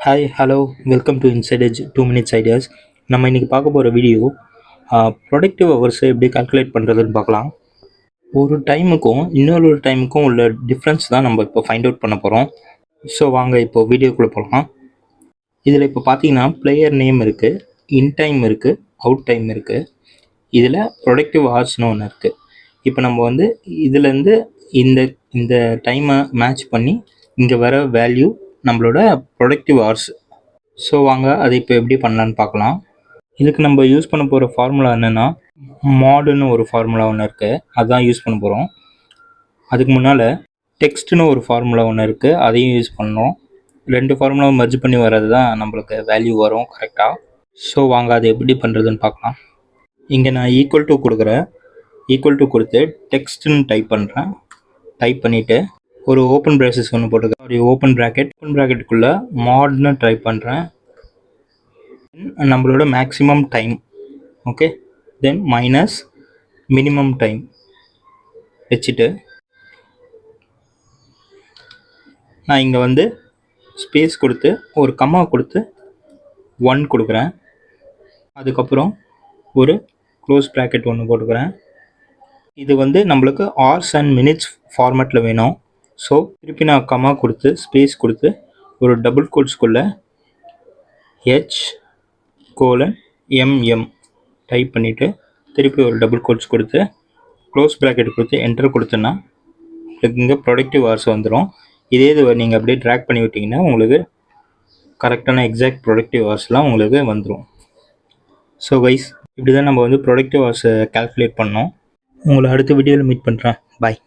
Hi hello welcome to inside edge 2 minutes ideas. நம்ம இன்றைக்கி பார்க்க போகிற வீடியோ ப்ரொடக்டிவ் ஹவர்ஸை எப்படி கால்குலேட் பண்ணுறதுன்னு பார்க்கலாம். ஒரு டைமுக்கும் இன்னொரு டைமுக்கும் உள்ள டிஃப்ரென்ஸ் தான் நம்ம இப்போ ஃபைண்ட் அவுட் பண்ண போகிறோம். ஸோ வாங்க இப்போ வீடியோக்குள்ளே போகலாம். இதில் இப்போ பார்த்தீங்கன்னா பிளேயர் நேம் இருக்குது, இன் டைம் இருக்குது, அவுட் டைம் இருக்குது. இதில் ப்ரொடக்டிவ் ஹவர்ஸ்னு ஒன்று இருக்குது. இப்போ நம்ம வந்து இதுலேருந்து இந்த இந்த டைமை மேட்ச் பண்ணி இங்கே வர வேல்யூ நம்மளோட ப்ரொடக்டிவ் ஹவர்ஸ். ஸோ வாங்க அதை இப்போ எப்படி பண்ணலான்னு பார்க்கலாம். இதுக்கு நம்ம யூஸ் பண்ண போகிற ஃபார்முலா என்னென்னா, மாடுன்னு ஒரு ஃபார்முலா ஒன்று இருக்குது, அதுதான் யூஸ் பண்ண போகிறோம். அதுக்கு முன்னால் டெக்ஸ்ட்னு ஒரு ஃபார்முலா ஒன்று இருக்குது, அதையும் யூஸ் பண்ணோம். ரெண்டு ஃபார்முலாவும் மெர்ஜ் பண்ணி வர்றது தான் நம்மளுக்கு வேல்யூ வரும் கரெக்டாக. ஸோ வாங்க அதை எப்படி பண்ணுறதுன்னு பார்க்கலாம். இங்கே நான் ஈக்குவல் டு கொடுக்குறேன். ஈக்குவல் டு கொடுத்து டெக்ஸ்ட்னு டைப் பண்ணுறேன். டைப் பண்ணிவிட்டு ஒரு ஓப்பன் ப்ரேசஸ் ஒன்று போட்டுக்கிறேன். ஒரு ஓப்பன் ப்ராக்கெட்டுக்குள்ளே மாட்னு டைப் பண்ணுறேன். நம்மளோட மேக்ஸிமம் டைம், ஓகே, தென் மைனஸ் மினிமம் டைம் வச்சுட்டு நான் இங்கே வந்து ஸ்பேஸ் கொடுத்து ஒரு கம்மா கொடுத்து 1 கொடுக்குறேன். அதுக்கப்புறம் ஒரு க்ளோஸ் ப்ராக்கெட் ஒன்று போட்டுக்கிறேன். இது வந்து நம்மளுக்கு ஹார்ஸ் அண்ட் மினிட்ஸ் ஃபார்மேட்டில் வேணும். ஸோ திருப்பி நான் கம்மா கொடுத்து ஸ்பேஸ் கொடுத்து ஒரு டபுள் கோட்ஸ்குள்ளே H:MM டைப் பண்ணிவிட்டு திருப்பி ஒரு டபுள் கோட்ஸ் கொடுத்து க்ளோஸ் ப்ராக்கெட் கொடுத்து என்டர் கொடுத்தோன்னா இங்கே ப்ரொடக்டிவ் ஹவர்ஸ் வந்துடும். இதே இது நீங்கள் அப்படியே ட்ராக் பண்ணி விட்டிங்கன்னா உங்களுக்கு கரெக்டான எக்ஸாக்ட் ப்ரொடக்டிவ் ஹவர்ஸ்லாம் உங்களுக்கு வந்துடும். ஸோ கைஸ், இப்படி தான் நம்ம வந்து ப்ரொடக்டிவ் ஹவர்ஸை கால்குலேட் பண்ணோம். உங்களை அடுத்த வீடியோவில் மீட் பண்ணுறேன். பாய்.